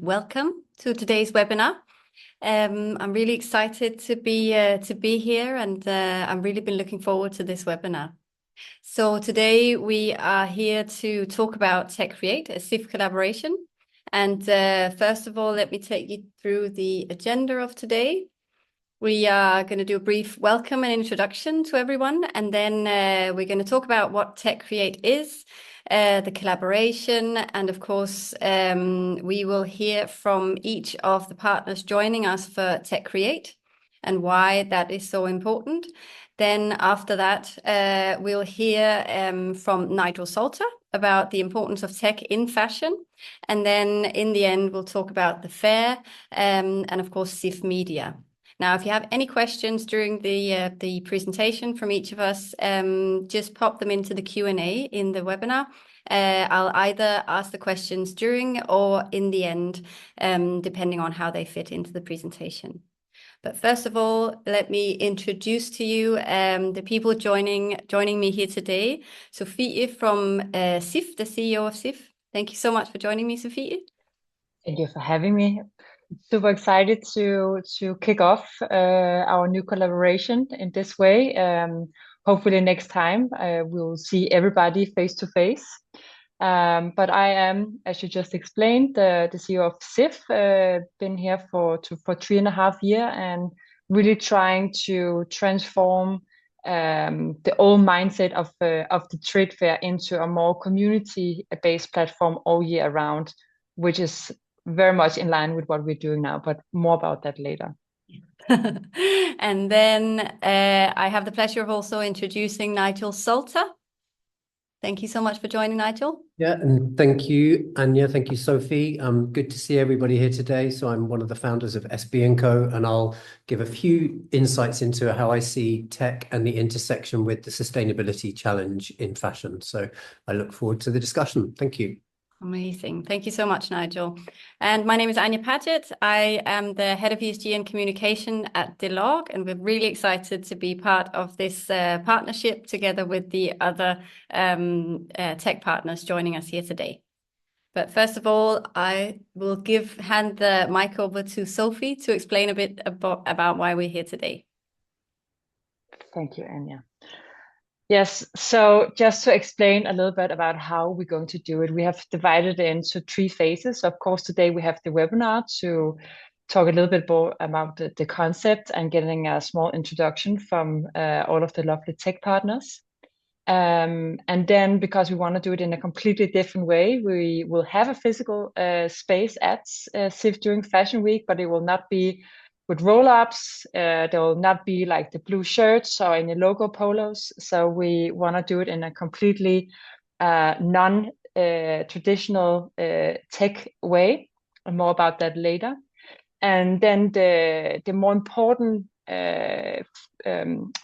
Welcome to today's webinar. I'm really excited to be here, and I've really been looking forward to this webinar. So today we are here to talk about TechCreate, a CIFF collaboration. And first of all, let me take you through the agenda of today. We are going to do a brief welcome and introduction to everyone, and then we're going to talk about what TechCreate is, the collaboration, and of course, we will hear from each of the partners joining us for TechCreate and why that is so important. Then after that, we'll hear from Nigel Salter about the importance of tech in fashion. And then in the end, we'll talk about the fair and of course, CIFF Media. Now, if you have any questions during the presentation from each of us, just pop them into the Q&A in the webinar. I'll either ask the questions during or in the end, depending on how they fit into the presentation. But first of all, let me introduce to you the people joining me here today. Sophie from CIFF, the CEO of CIFF. Thank you so much for joining me, Sophie. Thank you for having me. Super excited to kick off our new collaboration in this way. Hopefully next time we'll see everybody face to face. But I am, as you just explained, the CEO of CIFF. Been here for 3.5 years and really trying to transform the old mindset of the trade fair into a more community-based platform all year round, which is very much in line with what we're doing now, but more about that later. And then I have the pleasure of also introducing Nigel Salter. Thank you so much for joining, Nigel. Yeah, and thank you, Anya. Thank you, Sophie. Good to see everybody here today. So I'm one of the founders of SB&Co, and I'll give a few insights into how I see tech and the intersection with the sustainability challenge in fashion. So I look forward to the discussion. Thank you. Amazing. Thank you so much, Nigel. And my name is Anya Paget. I am the head of ESG and communication at Delog, and we're really excited to be part of this partnership together with the other tech partners joining us here today. But first of all, I will hand the mic over to Sophie to explain a bit about why we're here today. Thank you, Anya. Yes, so just to explain a little bit about how we're going to do it, we have divided it into 3 phases. Of course, today we have the webinar to talk a little bit more about the concept and getting a small introduction from all of the lovely tech partners. And then because we want to do it in a completely different way, we will have a physical space at CIFF during Fashion Week, but it will not be with roll-ups. There will not be like the blue shirts or any logo polos. So we want to do it in a completely non-traditional tech way, and more about that later. And then the more important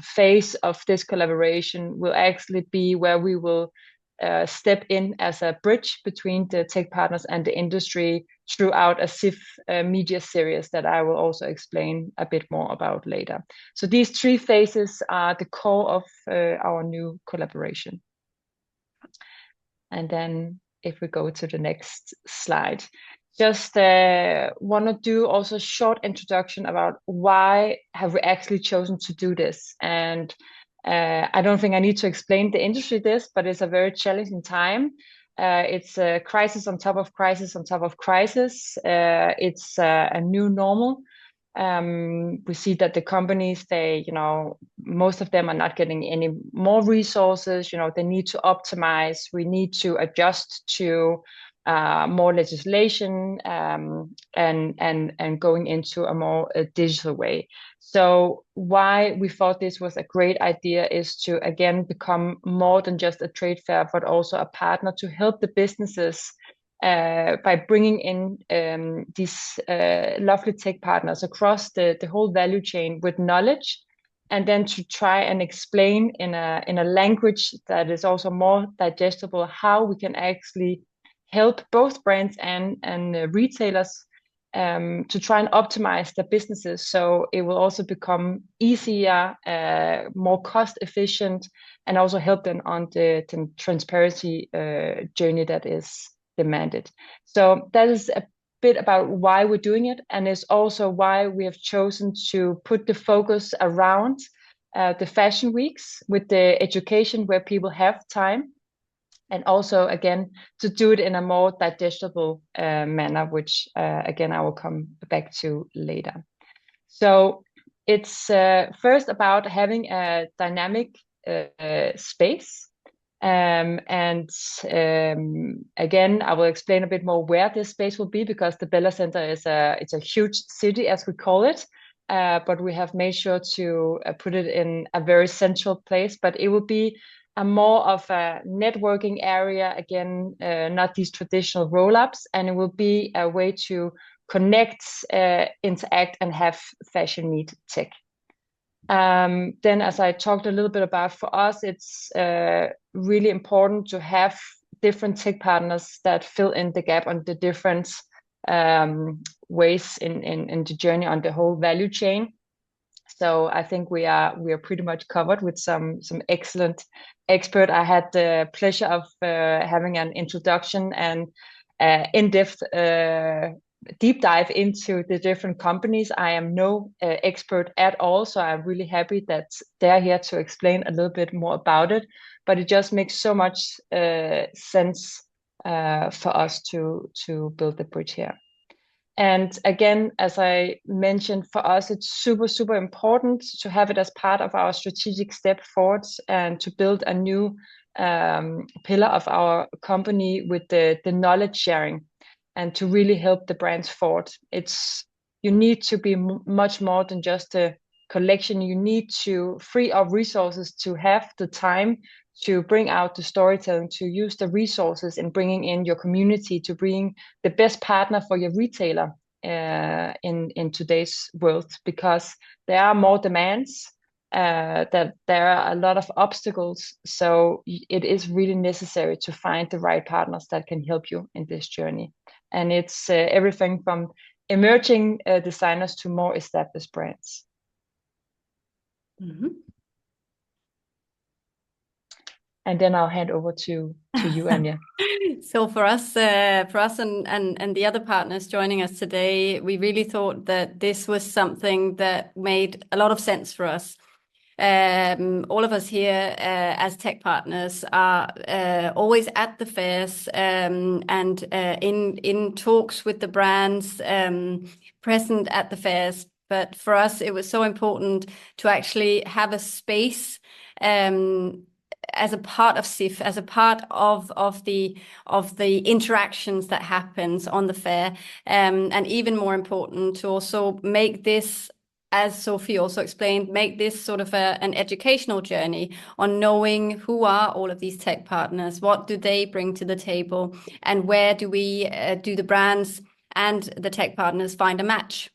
phase of this collaboration will actually be where we will step in as a bridge between the tech partners and the industry throughout a CIFF media series that I will also explain a bit more about later. So these 3 phases are the core of our new collaboration. And then if we go to the next slide, just want to do also a short introduction about why have we actually chosen to do this. And I don't think I need to explain the industry this, but it's a very challenging time. It's a crisis on top of crisis on top of crisis. It's a new normal. We see that the companies, most of them are not getting any more resources. They need to optimize. We need to adjust to more legislation and going into a more digital way. So why we thought this was a great idea is to, again, become more than just a trade fair, but also a partner to help the businesses by bringing in these lovely tech partners across the whole value chain with knowledge, and then to try and explain in a language that is also more digestible how we can actually help both brands and retailers to try and optimize their businesses, so it will also become easier, more cost efficient, and also help them on the transparency journey that is demanded. So that is a bit about why we're doing it, and it's also why we have chosen to put the focus around the fashion weeks with the education where people have time, and also again to do it in a more digestible manner, which again I will come back to later. So it's first about having a dynamic space. Again, I will explain a bit more where this space will be, because the Bella Center is it's a huge city, as we call it, but we have made sure to put it in a very central place. But it will be a more of a networking area, again, not these traditional roll-ups, and it will be a way to connect, interact, and have fashion meet tech. Then, as I talked a little bit about, for us, it's really important to have different tech partners that fill in the gap on the different ways in the journey on the whole value chain. So I think we are pretty much covered with some excellent expert. I had the pleasure of having an introduction and in-depth deep dive into the different companies. I am no expert at all, so I'm really happy that they're here to explain a little bit more about it. But it just makes so much sense for us to build the bridge here. And again, as I mentioned, for us, it's super, super important to have it as part of our strategic step forward and to build a new pillar of our company with the knowledge sharing, and to really help the brands forward. You need to be much more than just a collection. You need to free up resources to have the time to bring out the storytelling, to use the resources in bringing in your community, to bring the best partner for your retailer in today's world, because there are more demands, that there are a lot of obstacles. So it is really necessary to find the right partners that can help you in this journey. And it's everything from emerging designers to more established brands. Mm-hmm. And then I'll hand over to you, Anja. So for us and the other partners joining us today, we really thought that this was something that made a lot of sense for us. All of us here as tech partners are always at the fairs and in talks with the brands, present at the fairs. But for us, it was so important to actually have a space as a part of CIFF, as a part of the interactions that happens on the fair, and even more important to also make this, as Sophie also explained, make this sort of an educational journey on knowing who are all of these tech partners, what do they bring to the table, and where do the brands and the tech partners find a match.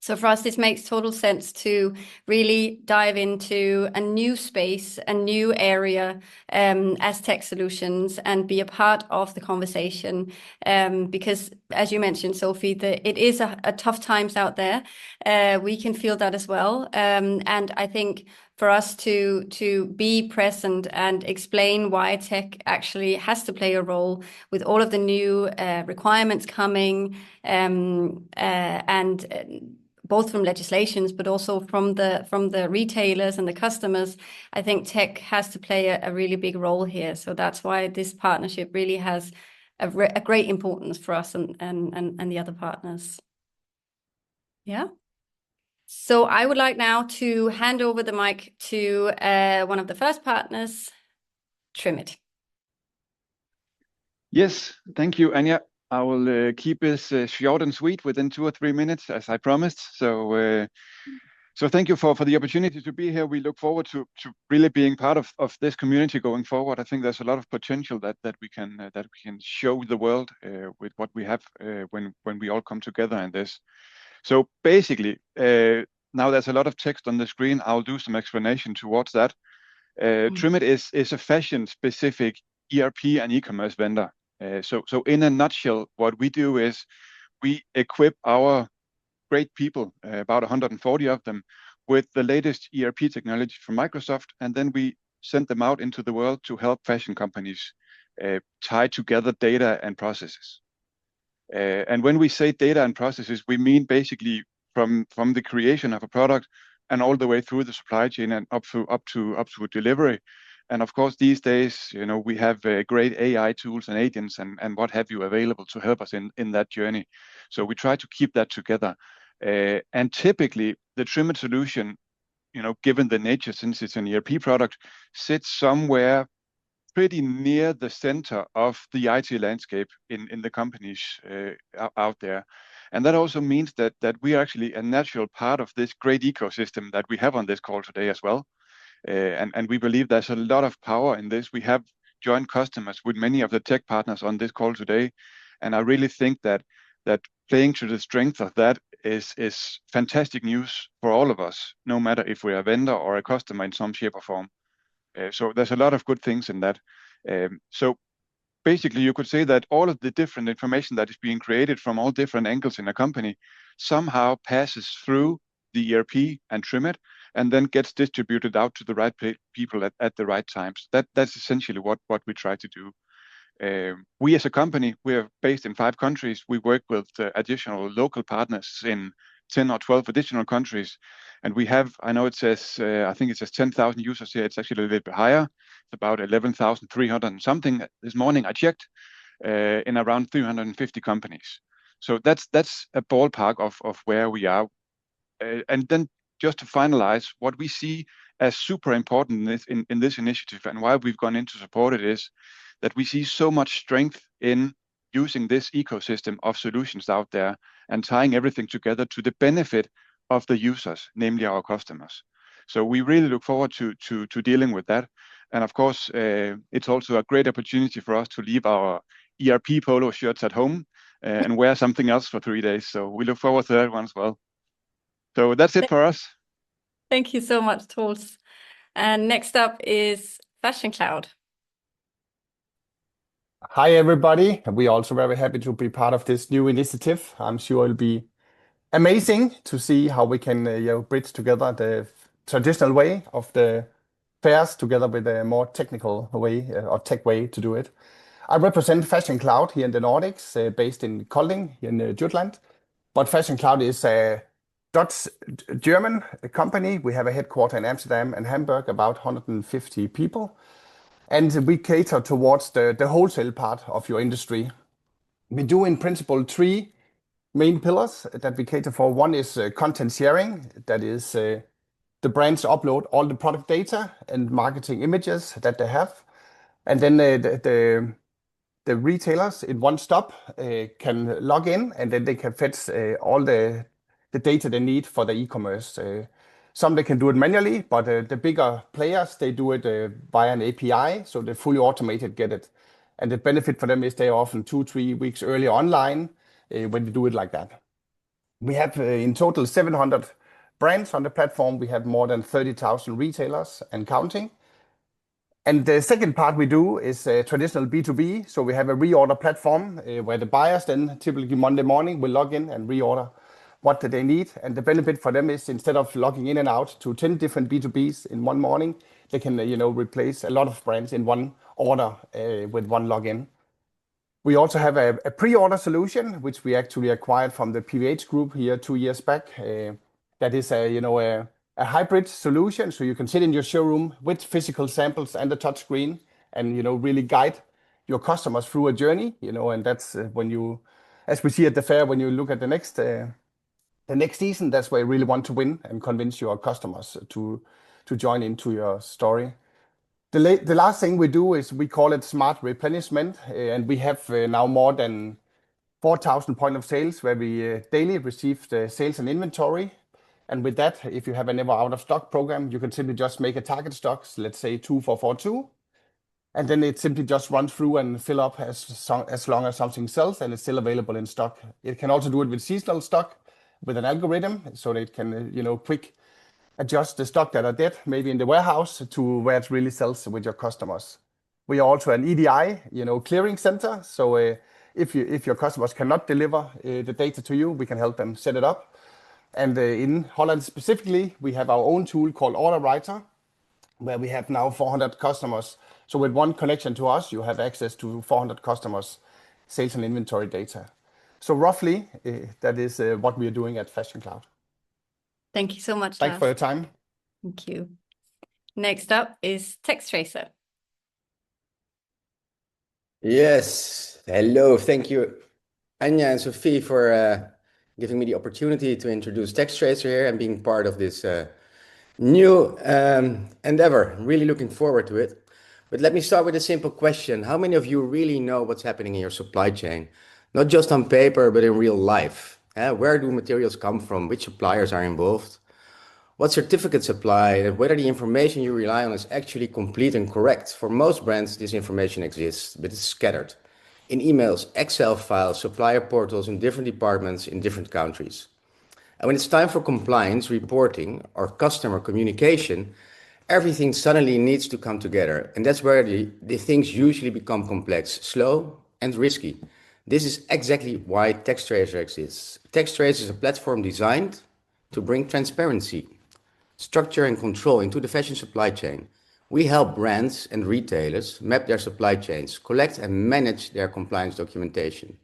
So for us, this makes total sense to really dive into a new space, a new area as tech solutions, and be a part of the conversation. Because as you mentioned, Sophie, it is a tough times out there. We can feel that as well. And I think for us to be present and explain why tech actually has to play a role with all of the new requirements coming, and both from legislations, but also from the retailers and the customers, I think tech has to play a really big role here. So that's why this partnership really has a great importance for us and the other partners. Yeah. So I would like now to hand over the mic to one of the first partners, Trimit. Yes, thank you, Anja. I will keep this short and sweet within 2 or 3 minutes, as I promised. So thank you for the opportunity to be here. We look forward to really being part of this community going forward. I think there's a lot of potential that we can show the world with what we have when we all come together in this. So basically, now there's a lot of text on the screen. I'll do some explanation towards that. Trimit is a fashion-specific ERP and e-commerce vendor. So in a nutshell, what we do is we equip our great people, about 140 of them, with the latest ERP technology from Microsoft, and then we send them out into the world to help fashion companies tie together data and processes. And when we say data and processes, we mean basically from the creation of a product and all the way through the supply chain and up to delivery. And of course, these days, we have great AI tools and agents and what have you available to help us in that journey. So we try to keep that together. And typically, the Trimit solution, given the nature, since it's an ERP product, sits somewhere pretty near the center of the IT landscape in the companies out there. And that also means that we are actually a natural part of this great ecosystem that we have on this call today as well. And we believe there's a lot of power in this. We have joint customers with many of the tech partners on this call today. And I really think that playing to the strength of that is fantastic news for all of us, no matter if we're a vendor or a customer in some shape or form. So there's a lot of good things in that. So basically, you could say that all of the different information that is being created from all different angles in a company somehow passes through the ERP and Trimit, and then gets distributed out to the right people at the right times. That's essentially what we try to do. We as a company, we are based in 5 countries. We work with additional local partners in 10 or 12 additional countries. And we have, I know it says, I think it says 10,000 users here. It's actually a little bit higher. It's about 11,300 and something. This morning I checked in around 350 companies. So that's a ballpark of where we are. And then just to finalize, what we see as super important in this initiative and why we've gone in to support it is that we see so much strength in using this ecosystem of solutions out there and tying everything together to the benefit of the users, namely our customers. So we really look forward to dealing with that. And of course, it's also a great opportunity for us to leave our ERP polo shirts at home and wear something else for 3 days. So we look forward to that one as well. So that's it for us. Thank you so much, Troels. And next up is Fashion Cloud. Hi, everybody. We're also very happy to be part of this new initiative. I'm sure it'll be amazing to see how we can bridge together the traditional way of the fairs together with a more technical way or tech way to do it. I represent Fashion Cloud here in the Nordics, based in Kolding in Jutland. But Fashion Cloud is a Dutch-German company. We have a headquarter in Amsterdam and Hamburg, about 150 people. And we cater towards the wholesale part of your industry. We do in principle 3 main pillars that we cater for. One is content sharing. That is the brands upload all the product data and marketing images that they have. And then the retailers in one stop can log in, and then they can fetch all the data they need for the e-commerce. Some they can do it manually, but the bigger players, they do it via an API, so they fully automated get it. And the benefit for them is they're often 2-3 weeks early online when you do it like that. We have in total 700 brands on the platform. We have more than 30,000 retailers and counting. And the second part we do is traditional B2B. So we have a reorder platform where the buyers then typically Monday morning will log in and reorder what they need. And the benefit for them is instead of logging in and out to 10 different B2Bs in one morning, they can replace a lot of brands in one order with one login. We also have a pre-order solution, which we actually acquired from the PVH group here 2 years back. That is a hybrid solution, so you can sit in your showroom with physical samples and a touch screen and really guide your customers through a journey. And that's when you, as we see at the fair, when you look at the next season, that's where you really want to win and convince your customers to join into your story. The last thing we do is we call it smart replenishment, and we have now more than 4,000 point of sales where we daily receive the sales and inventory. And with that, if you have a never out of stock program, you can simply just make a target stock, let's say 2442. And then it simply just runs through and fill up as long as something sells and it's still available in stock. It can also do it with seasonal stock with an algorithm, so that it can, quick adjust the stock that are dead, maybe in the warehouse, to where it really sells with your customers. We are also an EDI, clearing center. So if your customers cannot deliver the data to you, we can help them set it up. And in Holland specifically, we have our own tool called Order Writer, where we have now 400 customers. So with one connection to us, you have access to 400 customers' sales and inventory data. So roughly, that is what we are doing at Fashion Cloud. Thank you so much, Thanks Lars. for your time. Thank you. Next up is TextTracer. Yes, hello. Thank you, Anya and Sophie, for giving me the opportunity to introduce TextTracer here and being part of this new endeavor. I'm really looking forward to it. But let me start with a simple question. How many of you really know what's happening in your supply chain? Not just on paper, but in real life. Where do materials come from? Which suppliers are involved? What certificates apply, and whether the information you rely on is actually complete and correct. For most brands, this information exists, but it's scattered in emails, Excel files, supplier portals in different departments in different countries. And when it's time for compliance, reporting, or customer communication, everything suddenly needs to come together. And that's where the things usually become complex, slow, and risky. This is exactly why TextTracer exists. TextTracer is a platform designed to bring transparency, structure and control into the fashion supply chain. We help brands and retailers map their supply chains, collect and manage their compliance documentation,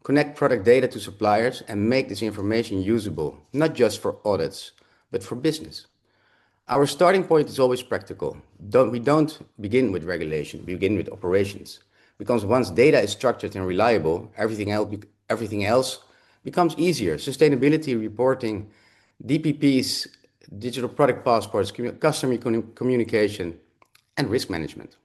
connect product data to suppliers, and make this information usable, not just for audits, but for business. Our starting point is always practical. We don't begin with regulation, we begin with operations. Because once data is structured and reliable, everything else becomes easier. Sustainability reporting, DPPs, digital product passports, customer communication, and risk management.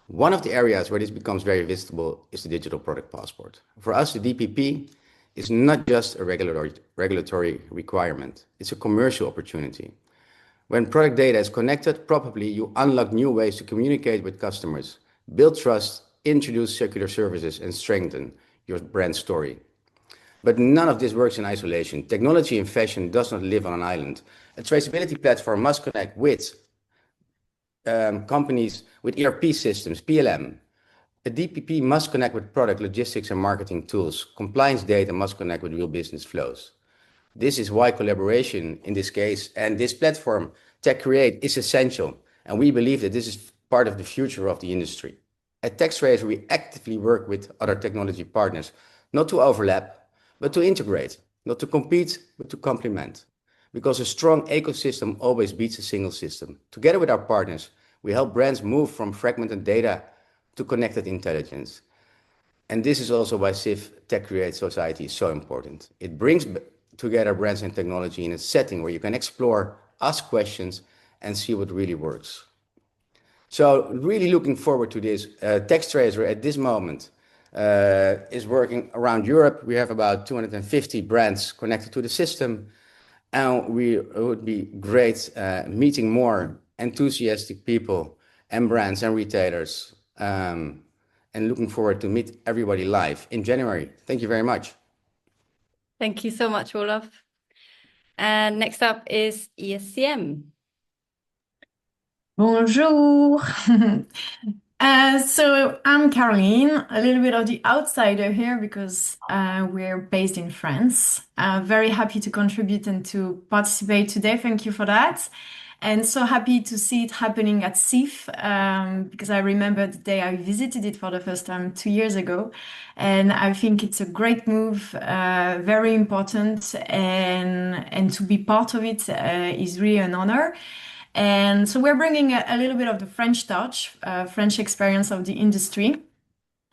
One of the areas where this becomes very visible is the digital product passport. For us, the DPP is not just a regulatory requirement, it's a commercial opportunity. When product data is connected properly, you unlock new ways to communicate with customers, build trust, introduce circular services, and strengthen your brand story. But none of this works in isolation. Technology in fashion does not live on an island. A traceability platform must connect with companies with ERP systems, PLM. A DPP must connect with product, logistics, and marketing tools. Compliance data must connect with real business flows. This is why collaboration in this case and this platform, TechCreate, is essential. And we believe that this is part of the future of the industry. At TextTracer, we actively work with other technology partners, not to overlap, but to integrate, not to compete, but to complement. Because a strong ecosystem always beats a single system. Together with our partners, we help brands move from fragmented data to connected intelligence. And this is also why CIFF TechCreate Society is so important. It brings together brands and technology in a setting where you can explore, ask questions, and see what really works. So really looking forward to this. TextTracer at this moment is working around Europe. We have about 250 brands connected to the system. And it would be great meeting more enthusiastic people and brands and retailers. And looking forward to meet everybody live in January. Thank you very much. Thank you so much, Olaf. And next up is ESCM. Bonjour. So I'm Caroline, a little bit of the outsider here because we're based in France. Very happy to contribute and to participate today. Thank you for that. And so happy to see it happening at CIFF because I remember the day I visited it for the first time 2 years ago. And I think it's a great move, very important. And to be part of it is really an honor. And so we're bringing a little bit of the French touch, French experience of the industry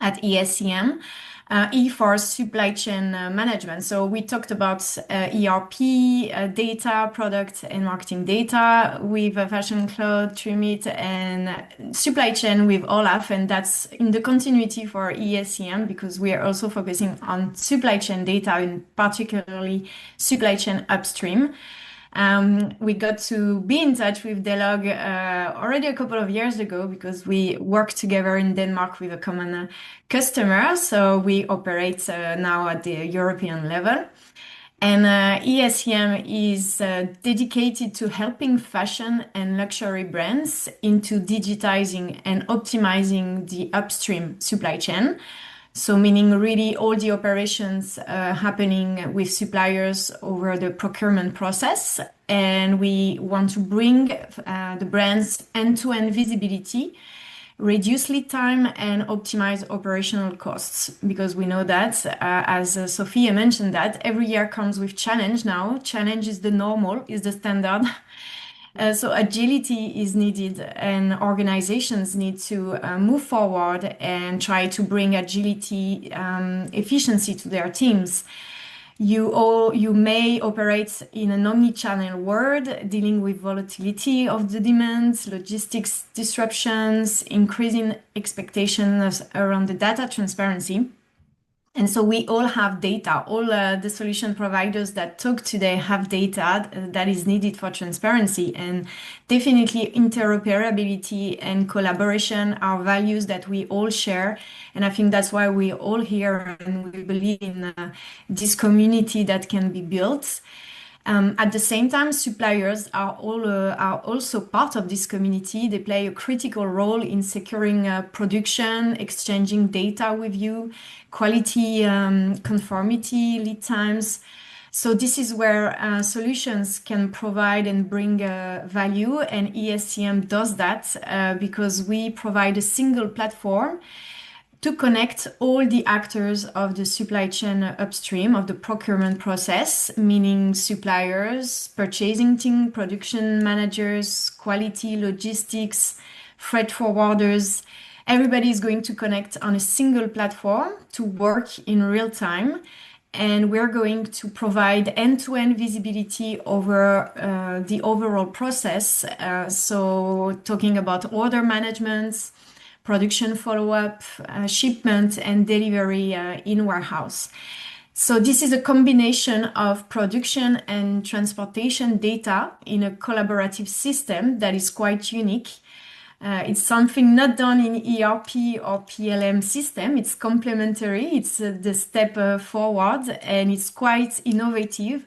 at ESCM, E for supply chain management. So we talked about ERP, data, product and marketing data with Fashion Cloud, Trimit, and supply chain with Olaf. And that's in the continuity for ESCM because we are also focusing on supply chain data and particularly supply chain upstream. We got to be in touch with Delog already a couple of years ago because we worked together in Denmark with a common customer. So we operate now at the European level. And ESCM is dedicated to helping fashion and luxury brands into digitizing and optimizing the upstream supply chain. So meaning really all the operations happening with suppliers over the procurement process. And we want to bring the brands end-to-end visibility, reduce lead time and optimize operational costs, because we know that, as Sophia mentioned, that every year comes with challenge now. Challenge is the normal, is the standard. So agility is needed, and organizations need to move forward and try to bring agility, efficiency to their teams. You may operate in an omni-channel world, dealing with volatility of the demands, logistics disruptions, increasing expectations around the data transparency. And so we all have data. All the solution providers that talk today have data that is needed for transparency, and definitely interoperability and collaboration are values that we all share. And I think that's why we're all here, and we believe in this community that can be built. At the same time, suppliers are also part of this community. They play a critical role in securing production, exchanging data with you, quality, conformity, lead times. So this is where solutions can provide and bring value, and ESCM does that because we provide a single platform to connect all the actors of the supply chain upstream of the procurement process, meaning suppliers, purchasing team, production managers, quality, logistics, freight forwarders. Everybody is going to connect on a single platform to work in real time. And we're going to provide end-to-end visibility over the overall process. So talking about order management, production follow-up, shipment, and delivery in warehouse. So this is a combination of production and transportation data in a collaborative system that is quite unique. It's something not done in ERP or PLM system. It's complementary. It's the step forward, and it's quite innovative.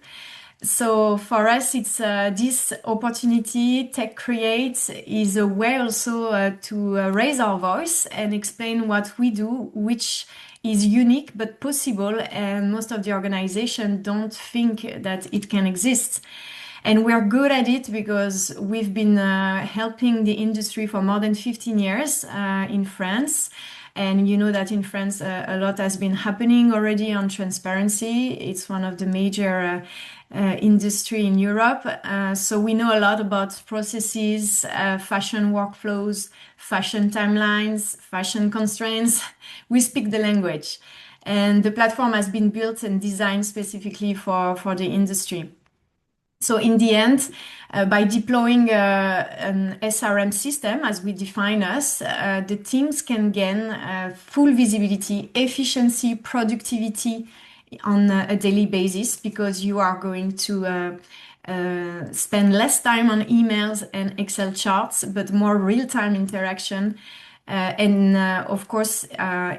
So for us, it's this opportunity. TechCreate is a way also to raise our voice and explain what we do, which is unique but possible, and most of the organization don't think that it can exist. And we're good at it because we've been helping the industry for more than 15 years in France. And you know that in France, a lot has been happening already on transparency. It's one of the major industry in Europe. So we know a lot about processes, fashion workflows, fashion timelines, fashion constraints. We speak the language. And the platform has been built and designed specifically for the industry. So in the end, by deploying an SRM system, as we define us, the teams can gain full visibility, efficiency, productivity on a daily basis, because you are going to spend less time on emails and Excel charts, but more real-time interaction. And of course,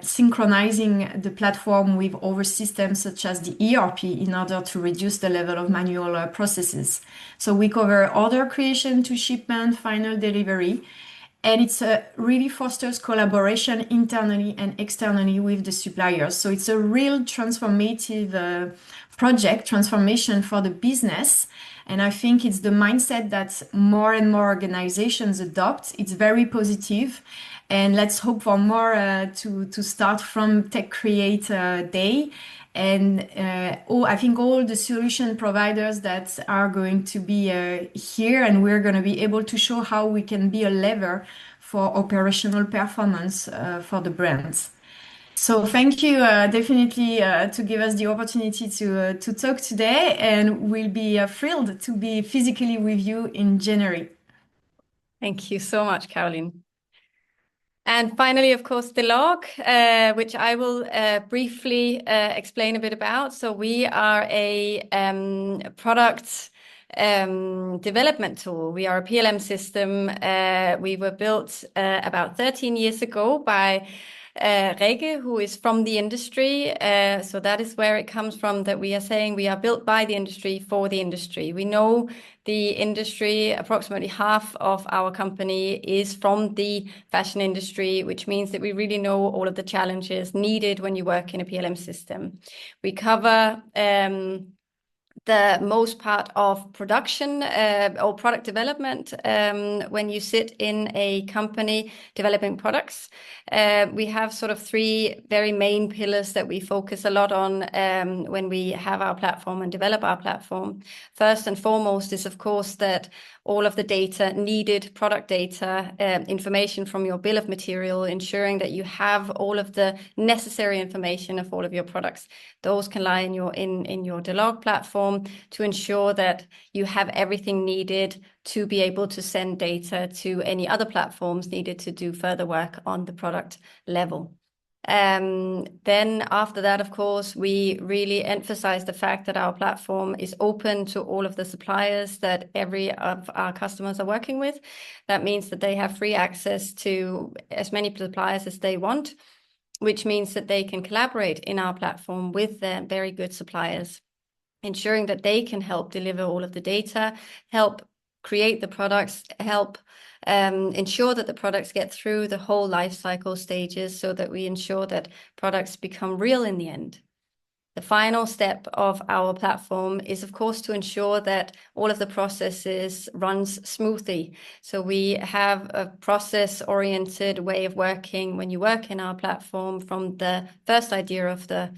synchronizing the platform with other systems such as the ERP in order to reduce the level of manual processes. So we cover order creation to shipment, final delivery, and it's really fosters collaboration internally and externally with the suppliers. So it's a real transformative transformation for the business. And I think it's the mindset that more and more organizations adopt. It's very positive. And let's hope for more to start from TechCreate Day. And I think all the solution providers that are going to be here, and we're going to be able to show how we can be a lever for operational performance for the brands. So thank you definitely to give us the opportunity to talk today, and we'll be thrilled to be physically with you in January. Thank you so much, Caroline. And finally, of course, the log, which I will briefly explain a bit about. So we are a product development tool. We are a PLM system. We were built about 13 years ago by Rege, who is from the industry. So that is where it comes from, that we are saying we are built by the industry for the industry. We know the industry, approximately half of our company is from the fashion industry, which means that we really know all of the challenges needed when you work in a PLM system. We cover the most part of production or product development when you sit in a company developing products. We have sort of three very main pillars that we focus a lot on when we have our platform and develop our platform. First and foremost is, of course, that all of the data needed, product data, information from your bill of material, ensuring that you have all of the necessary information of all of your products. Those can lie in your Delog platform to ensure that you have everything needed to be able to send data to any other platforms needed to do further work on the product level. Then after that, of course, we really emphasize the fact that our platform is open to all of the suppliers that every of our customers are working with. That means that they have free access to as many suppliers as they want, which means that they can collaborate in our platform with their very good suppliers, ensuring that they can help deliver all of the data, help create the products, help ensure that the products get through the whole life cycle stages so that we ensure that products become real in the end. The final step of our platform is, of course, to ensure that all of the processes runs smoothly. So we have a process-oriented way of working when you work in our platform, from the first idea of the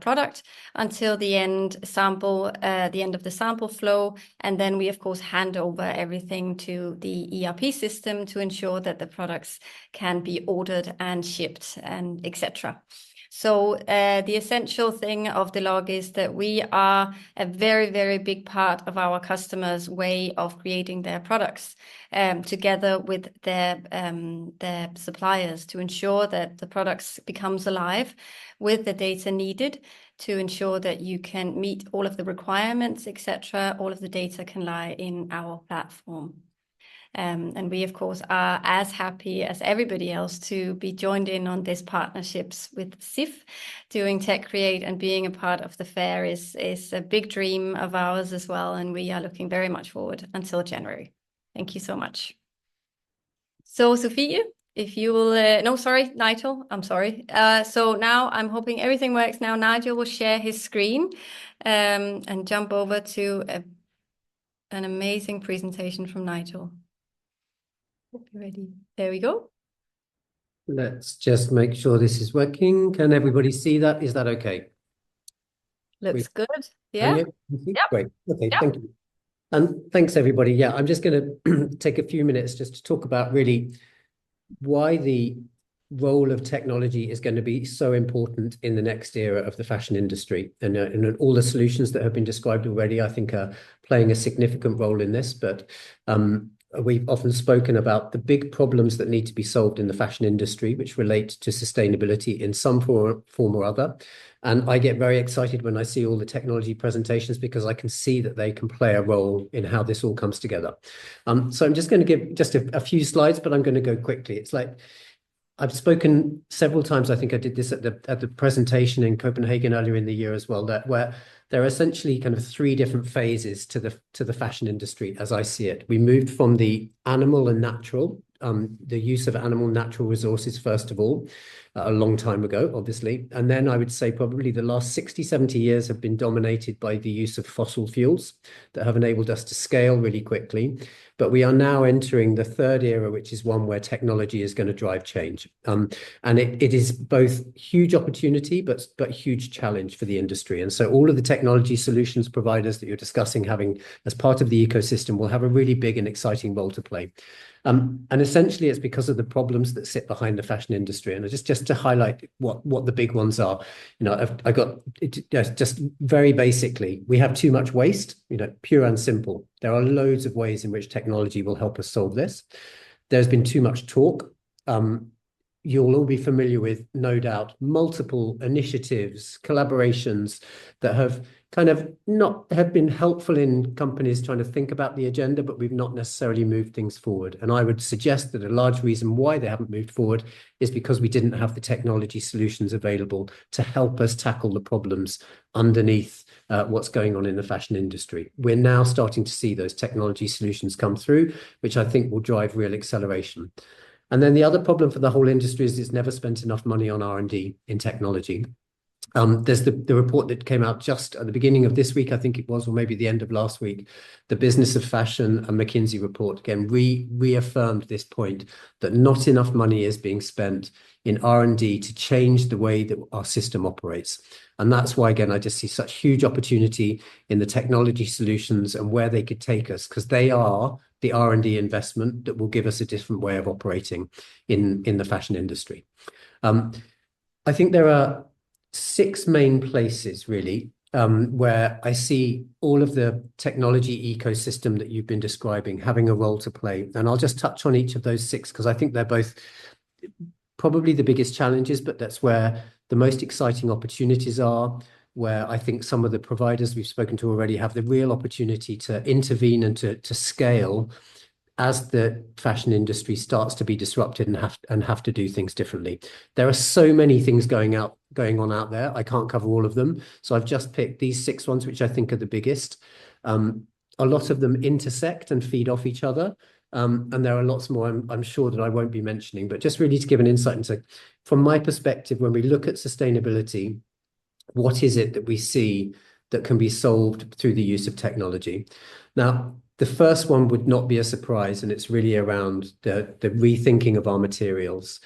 product until the end of the sample flow. And then we, of course, hand over everything to the ERP system to ensure that the products can be ordered and shipped and etc. So the essential thing of Delog is that we are a very, very big part of our customers' way of creating their products together with their suppliers, to ensure that the products becomes alive with the data needed to ensure that you can meet all of the requirements, etc. All of the data can lie in our platform. And we, of course, are as happy as everybody else to be joined in on these partnerships with CIFF. Doing TechCreate and being a part of the fair is a big dream of ours as well, and we are looking very much forward until January. Thank you so much. So, Sophie, if you will... no, sorry, Nigel, I'm sorry. So now I'm hoping everything works now. Nigel will share his screen and jump over to an amazing presentation from Nigel. Hope you're ready. There we go. Let's just make sure this is working. Can everybody see that? Is that okay? Looks good. Yeah. Yep. Great. Okay, Yep. thank you. And thanks, everybody. Yeah, I'm just going to take a few minutes just to talk about really why the role of technology is going to be so important in the next era of the fashion industry. And all the solutions that have been described already, I think, are playing a significant role in this. But we've often spoken about the big problems that need to be solved in the fashion industry, which relate to sustainability in some form or other. And I get very excited when I see all the technology presentations, because I can see that they can play a role in how this all comes together. So I'm just going to give just a few slides, but I'm going to go quickly. It's like I've spoken several times. I think I did this at the presentation in Copenhagen earlier in the year as well, where there are essentially kind of three different phases to the fashion industry as I see it. We moved from the animal and natural, the use of animal natural resources, first of all, a long time ago, obviously. And then I would say probably the last 60, 70 years have been dominated by the use of fossil fuels that have enabled us to scale really quickly. But we are now entering the third era, which is one where technology is going to drive change. And it is both huge opportunity, but huge challenge for the industry. And so all of the technology solutions providers that you're discussing having as part of the ecosystem will have a really big and exciting role to play. And essentially, it's because of the problems that sit behind the fashion industry. And just to highlight what the big ones are, I got it, just very basically, we have too much waste, pure and simple. There are loads of ways in which technology will help us solve this. There's been too much talk. You'll all be familiar with, no doubt, multiple initiatives, collaborations that have kind of have been helpful in companies trying to think about the agenda, but we've not necessarily moved things forward. And I would suggest that a large reason why they haven't moved forward is because we didn't have the technology solutions available to help us tackle the problems underneath what's going on in the fashion industry. We're now starting to see those technology solutions come through, which I think will drive real acceleration. And then the other problem for the whole industry is it's never spent enough money on R&D in technology. There's the report that came out just at the beginning of this week, I think it was, or maybe the end of last week, the Business of Fashion and McKinsey report, again, reaffirmed this point that not enough money is being spent in R&D to change the way that our system operates. And that's why, again, I just see such huge opportunity in the technology solutions and where they could take us, because they are the R&D investment that will give us a different way of operating in the fashion industry. I think there are 6 main places really where I see all of the technology ecosystem that you've been describing having a role to play. And I'll just touch on each of those 6 because I think they're both probably the biggest challenges, but that's where the most exciting opportunities are, where I think some of the providers we've spoken to already have the real opportunity to intervene and to scale as the fashion industry starts to be disrupted and have to do things differently. There are so many things going on out there. I can't cover all of them. So I've just picked these 6 ones, which I think are the biggest. A lot of them intersect and feed off each other. And there are lots more I'm sure that I won't be mentioning, but just really to give an insight into, from my perspective, when we look at sustainability, what is it that we see that can be solved through the use of technology? Now, the first one would not be a surprise, and it's really around the rethinking of our materials.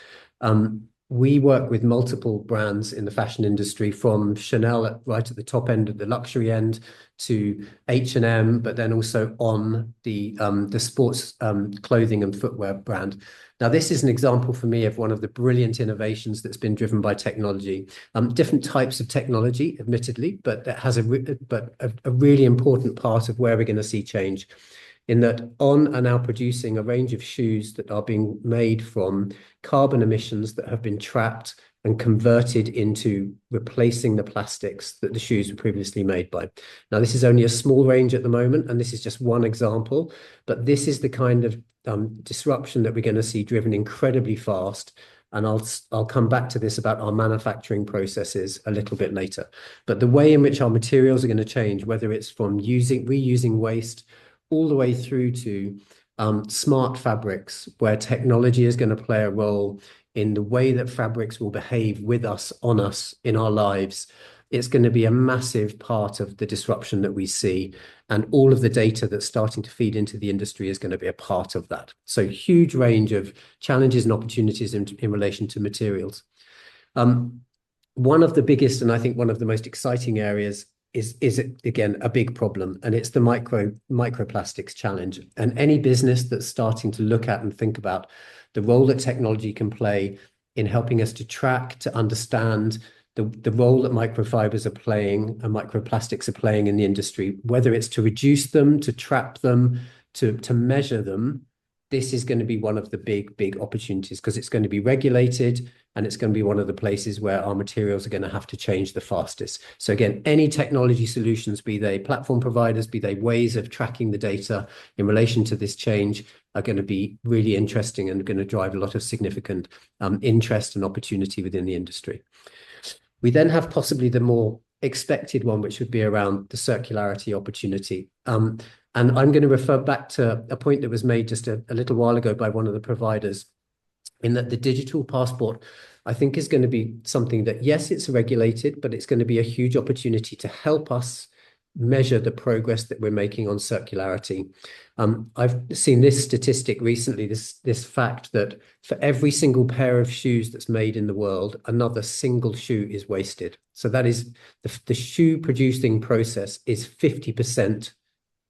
We work with multiple brands in the fashion industry, from Chanel right at the top end of the luxury end to H&M, but then also on the sports clothing and footwear brand. Now, this is an example for me of one of the brilliant innovations that's been driven by technology. Different types of technology, admittedly, but that has a really important part of where we're going to see change. In that On are now producing a range of shoes that are being made from carbon emissions that have been trapped and converted into replacing the plastics that the shoes were previously made by. Now, this is only a small range at the moment, and this is just one example, but this is the kind of disruption that we're going to see driven incredibly fast. And I'll come back to this about our manufacturing processes a little bit later. But the way in which our materials are going to change, whether it's from reusing waste all the way through to smart fabrics, where technology is going to play a role in the way that fabrics will behave with us, on us, in our lives. It's going to be a massive part of the disruption that we see. And all of the data that's starting to feed into the industry is going to be a part of that. So huge range of challenges and opportunities in relation to materials. One of the biggest, and I think one of the most exciting areas is again a big problem, and it's the microplastics challenge. And any business that's starting to look at and think about the role that technology can play in helping us to track, to understand the role that microfibers are playing and microplastics are playing in the industry, whether it's to reduce them, to trap them, to measure them, this is going to be one of the big opportunities, because it's going to be regulated, and it's going to be one of the places where our materials are going to have to change the fastest. So again, any technology solutions, be they platform providers, be they ways of tracking the data in relation to this change, are going to be really interesting and going to drive a lot of significant interest and opportunity within the industry. We then have possibly the more expected one, which would be around the circularity opportunity. And I'm going to refer back to a point that was made just a little while ago by one of the providers, in that the digital passport, I think, is going to be something that, yes, it's regulated, but it's going to be a huge opportunity to help us measure the progress that we're making on circularity. I've seen this statistic recently, this fact that for every single pair of shoes that's made in the world, another single shoe is wasted. So that is the shoe producing process is 50%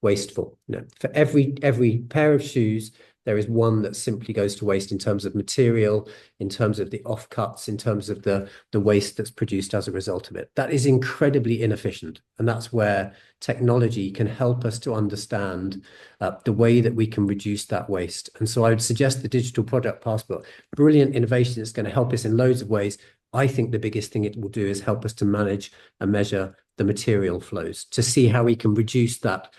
wasteful. You know, for every pair of shoes, there is one that simply goes to waste in terms of material, in terms of the offcuts, in terms of the waste that's produced as a result of it. That is incredibly inefficient. And that's where technology can help us to understand the way that we can reduce that waste. And so I would suggest the digital product passport, brilliant innovation that's going to help us in loads of ways. I think the biggest thing it will do is help us to manage and measure the material flows, to see how we can reduce that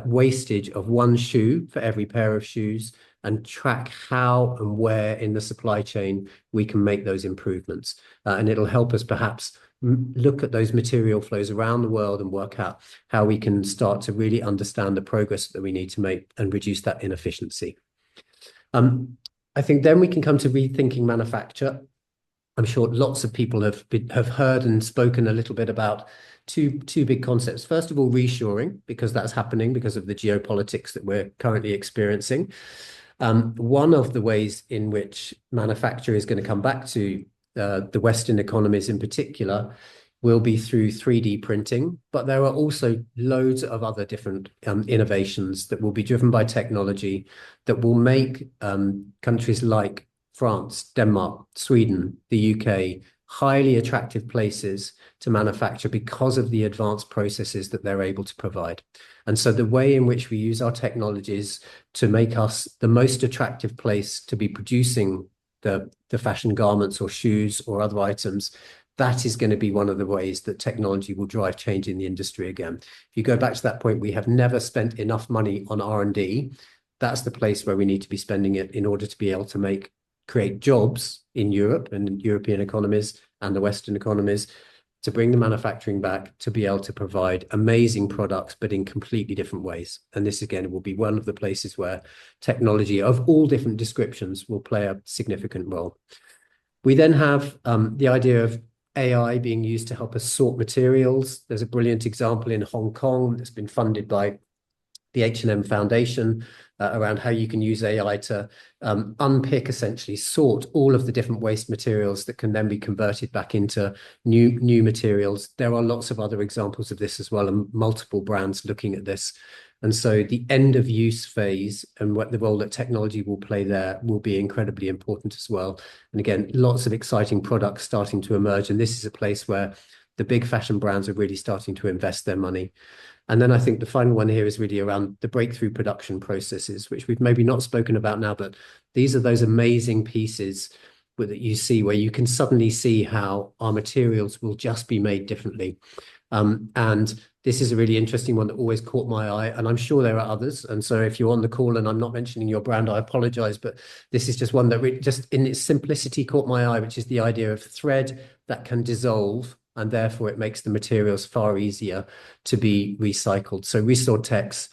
wastage of one shoe for every pair of shoes, and track how and where in the supply chain we can make those improvements. And it'll help us perhaps look at those material flows around the world and work out how we can start to really understand the progress that we need to make and reduce that inefficiency. I think then we can come to rethinking manufacture. I'm sure lots of people have heard and spoken a little bit about two big concepts. First of all, reshoring, because that's happening because of the geopolitics that we're currently experiencing. One of the ways in which manufacture is going to come back to the Western economies in particular will be through 3D printing, but there are also loads of other different innovations that will be driven by technology that will make countries like France, Denmark, Sweden, the UK, highly attractive places to manufacture because of the advanced processes that they're able to provide. And so the way in which we use our technologies to make us the most attractive place to be producing the fashion garments or shoes or other items, that is going to be one of the ways that technology will drive change in the industry again. If you go back to that point, we have never spent enough money on R&D. That's the place where we need to be spending it in order to be able to create jobs in Europe and European economies and the Western economies, to bring the manufacturing back, to be able to provide amazing products, but in completely different ways. And this, again, will be one of the places where technology of all different descriptions will play a significant role. We then have the idea of AI being used to help us sort materials. There's a brilliant example in Hong Kong that's been funded by the H&M Foundation around how you can use AI to unpick, essentially sort all of the different waste materials that can then be converted back into new materials. There are lots of other examples of this as well, and multiple brands looking at this. And so the end of use phase and what the role that technology will play there will be incredibly important as well. And again, lots of exciting products starting to emerge. And this is a place where the big fashion brands are really starting to invest their money. And then I think the final one here is really around the breakthrough production processes, which we've maybe not spoken about now, but these are those amazing pieces that you see where you can suddenly see how our materials will just be made differently. And this is a really interesting one that always caught my eye, and I'm sure there are others. And so if you're on the call and I'm not mentioning your brand, I apologize, but this is just one that really, just in its simplicity, caught my eye, which is the idea of thread that can dissolve, and therefore it makes the materials far easier to be recycled. So RestoreTex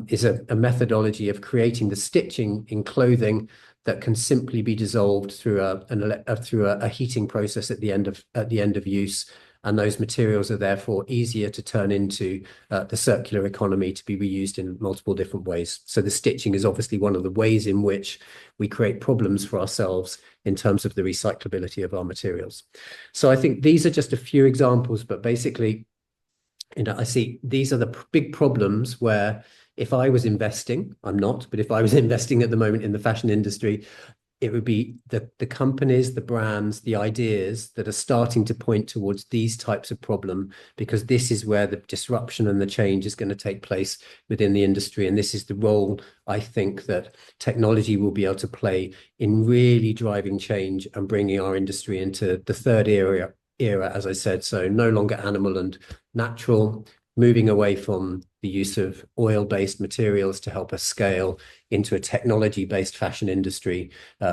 is a methodology of creating the stitching in clothing that can simply be dissolved through a heating process at the end of use. And those materials are therefore easier to turn into the circular economy to be reused in multiple different ways. So the stitching is obviously one of the ways in which we create problems for ourselves in terms of the recyclability of our materials. So I think these are just a few examples, but basically, I see these are the big problems where if I was investing, I'm not, but if I was investing at the moment in the fashion industry, it would be the companies, the brands, the ideas that are starting to point towards these types of problem, because this is where the disruption and the change is going to take place within the industry. And this is the role, I think, that technology will be able to play in really driving change and bringing our industry into the third era, as I said. So no longer animal and natural, moving away from the use of oil-based materials to help us scale into a technology-based fashion industry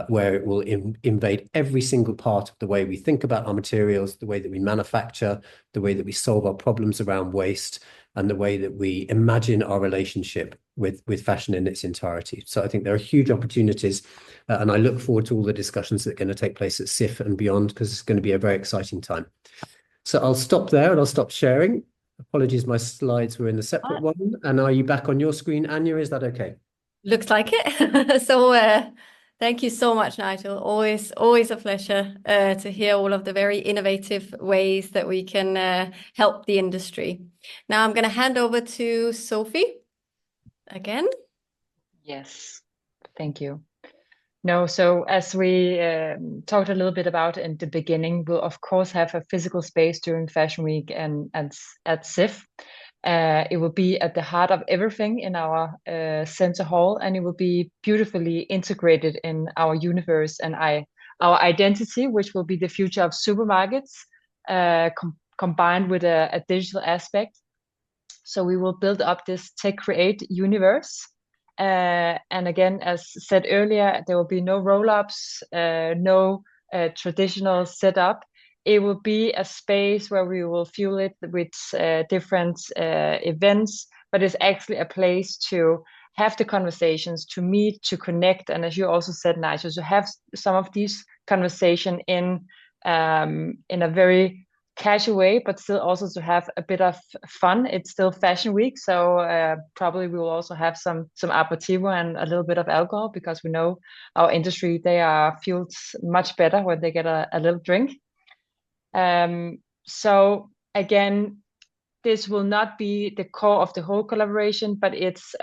where it will invade every single part of the way we think about our materials, the way that we manufacture, the way that we solve our problems around waste, and the way that we imagine our relationship with fashion in its entirety. So I think there are huge opportunities, and I look forward to all the discussions that are going to take place at CIFF and beyond, because it's going to be a very exciting time. So I'll stop there and I'll stop sharing. Apologies, my slides were in the separate one. And are you back on your screen, Anya? Is that okay? Looks like it. So thank you so much, Nigel. Always a pleasure to hear all of the very innovative ways that we can help the industry. Now I'm going to hand over to Sophie again. Yes, thank you. No, so as we talked a little bit about in the beginning, we'll of course have a physical space during Fashion Week and at CIFF. It will be at the heart of everything in our center hall, and it will be beautifully integrated in our universe and our identity, which will be the future of supermarkets combined with a digital aspect. So we will build up this TechCreate universe. And again, as said earlier, there will be no roll-ups, no traditional setup. It will be a space where we will fuel it with different events, but it's actually a place to have the conversations, to meet, to connect, and as you also said, Nigel, to have some of these conversations in in a very casual way, but still also to have a bit of fun. It's still Fashion Week, so probably we will also have some aperitivo and a little bit of alcohol, because we know our industry, they are fueled much better when they get a little drink. So again, this will not be the core of the whole collaboration, but it's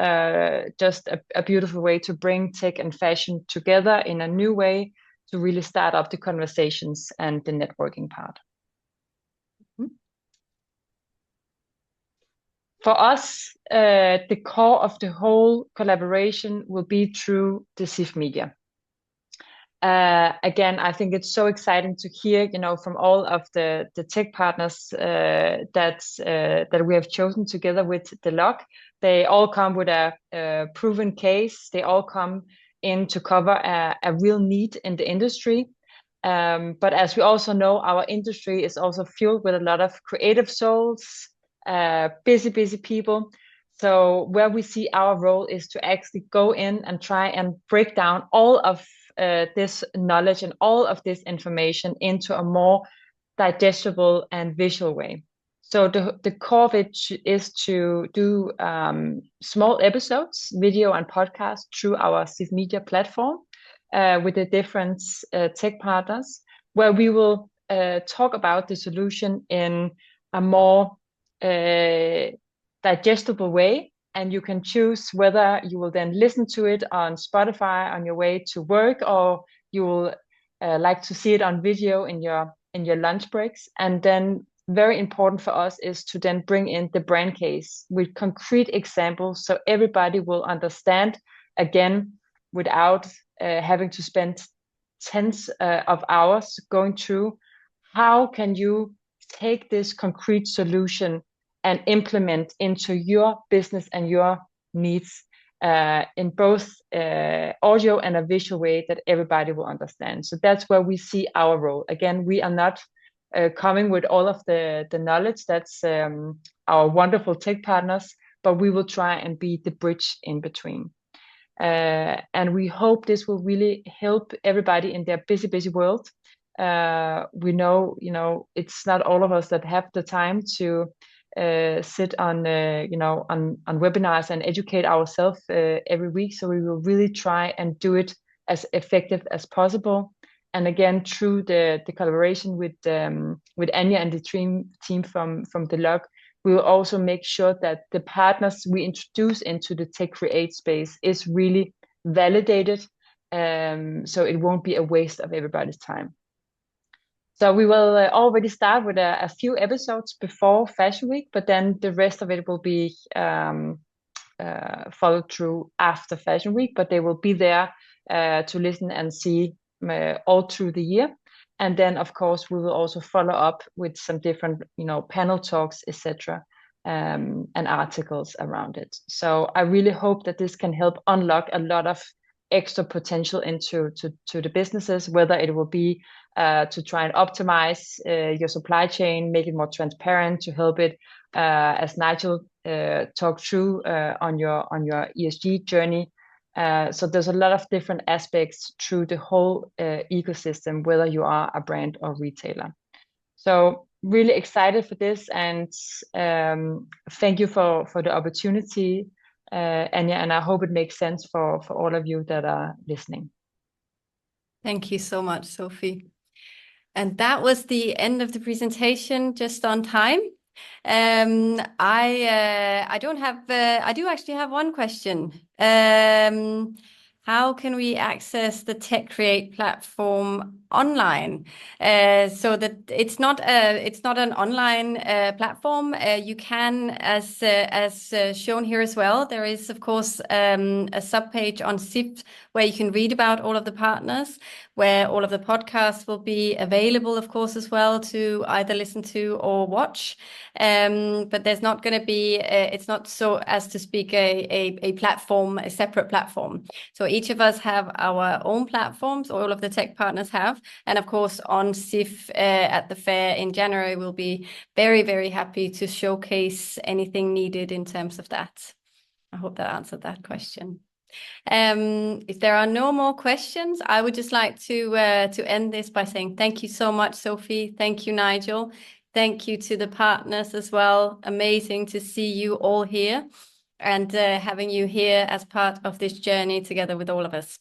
just a beautiful way to bring tech and fashion together in a new way to really start up the conversations and the networking part. For us, the core of the whole collaboration will be through the CIFF media. Again, I think it's so exciting to hear, from all of the tech partners that we have chosen together with the log. They all come with a proven case. They all come in to cover a real need in the industry. But as we also know, our industry is also filled with a lot of creative souls, busy people. So where we see our role is to actually go in and try and break down all of this knowledge and all of this information into a more digestible and visual way. So the core of it is to do small episodes, video and podcast through our CIFF media platform with the different tech partners, where we will talk about the solution in a more digestible way, and you can choose whether you will then listen to it on Spotify on your way to work, or you will like to see it on video in your lunch breaks. And then very important for us is to then bring in the brand case with concrete examples, so everybody will understand, again, without having to spend tens of hours going through, how can you take this concrete solution and implement into your business and your needs in both audio and a visual way that everybody will understand. So that's where we see our role. Again, we are not coming with all of the knowledge. That's our wonderful tech partners, but we will try and be the bridge in between. And we hope this will really help everybody in their busy world. We know, it's not all of us that have the time to sit on webinars and educate ourselves every week. So we will really try and do it as effective as possible. And again, through the collaboration with Anya and the team from the log, we will also make sure that the partners we introduce into the TechCreate space is really validated, so it won't be a waste of everybody's time. So we will already start with a few episodes before Fashion Week, but then the rest of it will be followed through after Fashion Week, but they will be there to listen and see all through the year. And then, of course, we will also follow up with some different, panel talks, etc., and articles around it. So I really hope that this can help unlock a lot of extra potential into the businesses, whether it will be to try and optimize your supply chain, make it more transparent, to help it, as Nigel talked through on your ESG journey. So there's a lot of different aspects through the whole ecosystem, whether you are a brand or retailer. So really excited for this, and thank you for the opportunity, Anya, and I hope it makes sense for all of you that are listening. Thank you so much, Sophie. And that was the end of the presentation, just on time. I do actually have one question. How can we access the TechCreate platform online? So that it's not an online platform. You can, as shown here as well, there is of course a subpage on CIFF where you can read about all of the partners, where all of the podcasts will be available, of course, as well, to either listen to or watch. But there's not going to be, it's not so as to speak a platform, a separate platform. So each of us have our own platforms, all of the tech partners have. And of course, on CIFF at the fair in January, we'll be very, very happy to showcase anything needed in terms of that. I hope that answered that question. If there are no more questions, I would just like to end this by saying thank you so much, Sophie. Thank you, Nigel. Thank you to the partners as well. Amazing to see you all here and having you here as part of this journey together with all of us.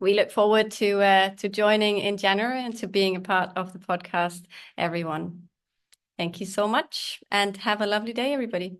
We look forward to joining in January and to being a part of the podcast, everyone. Thank you so much and have a lovely day, everybody.